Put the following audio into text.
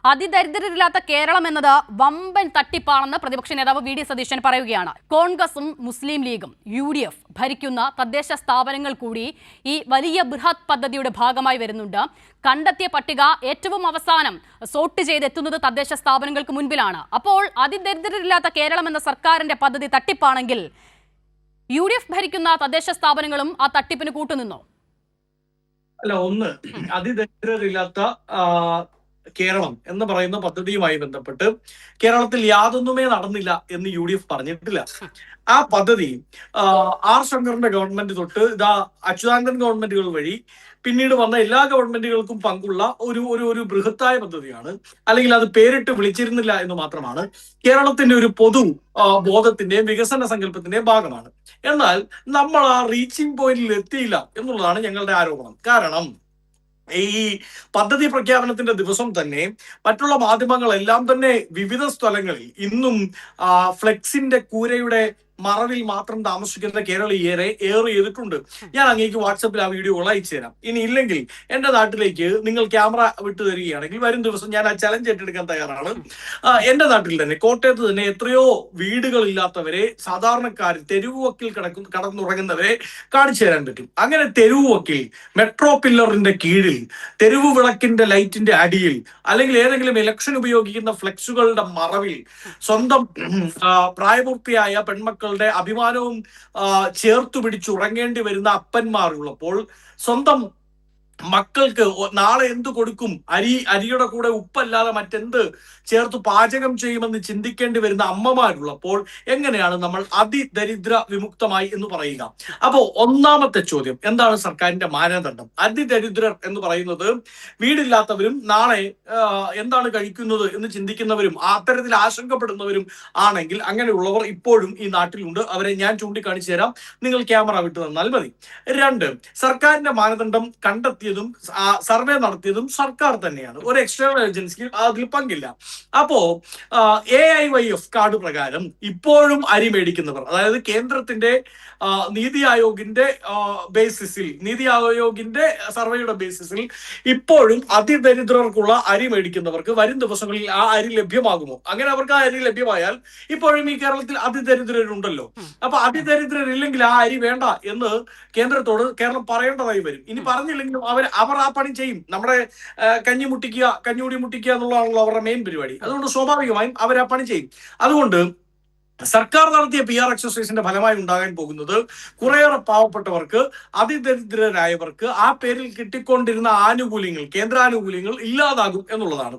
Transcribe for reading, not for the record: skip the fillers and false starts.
അതിദരിദ്രരില്ലാത്ത കേരളം എന്നത് വമ്പൻ തട്ടിപ്പാണെന്ന് പ്രതിപക്ഷ നേതാവ് വി ഡി സതീശൻ പറയുകയാണ്. കോൺഗ്രസും മുസ്ലിം ലീഗും UDF ഭരിക്കുന്ന തദ്ദേശ സ്ഥാപനങ്ങൾ കൂടി ഈ വലിയ ബൃഹത് പദ്ധതിയുടെ ഭാഗമായി വരുന്നുണ്ട്. കണ്ടെത്തിയ പട്ടിക ഏറ്റവും അവസാനം സോർട്ട് ചെയ്തെത്തുന്നത് തദ്ദേശ സ്ഥാപനങ്ങൾക്ക് മുൻപിലാണ്. അപ്പോൾ അതിദരിദ്രരില്ലാത്ത കേരളം എന്ന സർക്കാരിന്റെ പദ്ധതി തട്ടിപ്പാണെങ്കിൽ UDF ഭരിക്കുന്ന തദ്ദേശ സ്ഥാപനങ്ങളും ആ തട്ടിപ്പിന് കൂട്ടുനിന്നോ? അല്ല, ഒന്ന് അതിദരിദ്രരില്ലാത്ത കേരളം എന്ന് പറയുന്ന പദ്ധതിയുമായി ബന്ധപ്പെട്ട് കേരളത്തിൽ യാതൊന്നുമേ നടന്നില്ല എന്ന് UDF പറഞ്ഞിട്ടില്ല. ആ പദ്ധതി ആർ ശങ്കറിന്റെ ഗവൺമെന്റ് തൊട്ട് ഇതാ അച്യുതാനന്ദൻ ഗവൺമെന്റുകൾ വഴി പിന്നീട് വന്ന എല്ലാ ഗവൺമെന്റുകൾക്കും പങ്കുള്ള ഒരു ബൃഹത്തായ പദ്ധതിയാണ്. അല്ലെങ്കിൽ അത് പേരിട്ട് വിളിച്ചിരുന്നില്ല എന്ന് മാത്രമാണ്. കേരളത്തിന്റെ ഒരു പൊതു ബോധത്തിന്റെയും വികസന സങ്കല്പത്തിന്റെയും ഭാഗമാണ്. എന്നാൽ നമ്മൾ ആ റീച്ചിങ് പോയിന്റിൽ എത്തിയില്ല എന്നുള്ളതാണ് ഞങ്ങളുടെ ആരോപണം. കാരണം ഈ പദ്ധതി പ്രഖ്യാപനത്തിന്റെ ദിവസം തന്നെ മറ്റുള്ള മാധ്യമങ്ങളെല്ലാം തന്നെ വിവിധ സ്ഥലങ്ങളിൽ ഇന്നും ഫ്ലെക്സിന്റെ കൂരയുടെ മറവിൽ മാത്രം താമസിക്കുന്ന കേരളീയരെ ഏറെ ചെയ്തിട്ടുണ്ട്. ഞാൻ അങ്ങേക്ക് വാട്സപ്പിൽ ആ വീഡിയോകൾ അയച്ചു തരാം. ഇനി ഇല്ലെങ്കിൽ എന്റെ നാട്ടിലേക്ക് നിങ്ങൾ ക്യാമറ വിട്ടു തരികയാണെങ്കിൽ വരും ദിവസം ഞാൻ ആ ചലഞ്ച് ഏറ്റെടുക്കാൻ തയ്യാറാണ്. എന്റെ നാട്ടിൽ തന്നെ കോട്ടയത്ത് തന്നെ എത്രയോ വീടുകളില്ലാത്തവരെ, സാധാരണക്കാർ തെരുവ് വക്കിൽ കടന്നുറങ്ങുന്നവരെ കാണിച്ചു തരാൻ പറ്റും. അങ്ങനെ തെരുവ് വക്കിൽ മെട്രോ പില്ലറിന്റെ കീഴിൽ തെരുവ് വിളക്കിന്റെ ലൈറ്റിന്റെ അടിയിൽ അല്ലെങ്കിൽ ഏതെങ്കിലും ഇലക്ഷൻ ഉപയോഗിക്കുന്ന ഫ്ലെക്സുകളുടെ മറവിൽ സ്വന്തം പ്രായപൂർത്തിയായ പെൺമക്കൾ അഭിമാനവും ചേർത്തു പിടിച്ചുറങ്ങേണ്ടി വരുന്ന അപ്പന്മാർ ഉള്ളപ്പോൾ സ്വന്തം മക്കൾക്ക് നാളെ എന്ത് കൊടുക്കും, അരിയുടെ കൂടെ ഉപ്പല്ലാതെ മറ്റെന്ത് ചേർത്ത് പാചകം ചെയ്യുമെന്ന് ചിന്തിക്കേണ്ടി വരുന്ന അമ്മമാരുള്ളപ്പോൾ എങ്ങനെയാണ് നമ്മൾ അതിദരിദ്ര വിമുക്തമായി എന്ന് പറയുക? അപ്പോ ഒന്നാമത്തെ ചോദ്യം, എന്താണ് സർക്കാരിന്റെ മാനദണ്ഡം? അതിദരിദ്രർ എന്ന് പറയുന്നത് വീടില്ലാത്തവരും നാളെ എന്താണ് കഴിക്കുന്നത് എന്ന് ചിന്തിക്കുന്നവരും അത്തരത്തിൽ ആശങ്കപ്പെടുന്നവരും ആണെങ്കിൽ അങ്ങനെയുള്ളവർ ഇപ്പോഴും ഈ നാട്ടിലുണ്ട്. അവരെ ഞാൻ ചൂണ്ടിക്കാണിച്ചു തരാം. നിങ്ങൾ ക്യാമറ വിട്ടു തന്നാൽ മതി. 2, സർക്കാരിന്റെ മാനദണ്ഡം കണ്ടെത്തി സർവേ നടത്തിയതും സർക്കാർ തന്നെയാണ്. ഒരു എക്സ്റ്റേണൽ ഏജൻസിക്ക് അതിൽ പങ്കില്ല. അപ്പോ AIYF കാർഡ് പ്രകാരം ഇപ്പോഴും അരി മേടിക്കുന്നവർ, അതായത് കേന്ദ്രത്തിന്റെ നീതി ആയോഗിന്റെ ബേസിസിൽ, നീതി ആയോഗിന്റെ സർവേയുടെ ബേസിസിൽ ഇപ്പോഴും അതിദരിദ്രർക്കുള്ള അരി മേടിക്കുന്നവർക്ക് വരും ദിവസങ്ങളിൽ ആ അരി ലഭ്യമാകുമോ? അങ്ങനെ അവർക്ക് ആ അരി ലഭ്യമായാൽ ഇപ്പോഴും ഈ കേരളത്തിൽ അതിദരിദ്രരുണ്ടല്ലോ. അപ്പൊ അതിദരിദ്രരില്ലെങ്കിൽ ആ അരി വേണ്ട എന്ന് കേന്ദ്രത്തോട് കേരളം പറയേണ്ടതായി വരും. ഇനി പറഞ്ഞില്ലെങ്കിലും അവർ ആ പണി ചെയ്യും. നമ്മുടെ കഞ്ഞൂടി മുട്ടിക്കുക എന്നുള്ളതാണല്ലോ അവരുടെ മെയിൻ പരിപാടി. അതുകൊണ്ട് സ്വാഭാവികമായും അവർ ആ പണി ചെയ്യും. അതുകൊണ്ട് സർക്കാർ നടത്തിയ PR എക്സസൈസിന്റെ ഫലമായി ഉണ്ടാകാൻ പോകുന്നത് കുറേയേറെ പാവപ്പെട്ടവർക്ക്, അതിദരിദ്രരായവർക്ക് ആ പേരിൽ കിട്ടിക്കൊണ്ടിരുന്ന ആനുകൂല്യങ്ങൾ, കേന്ദ്രാനുകൂല്യങ്ങൾ ഇല്ലാതാകും എന്നുള്ളതാണ്.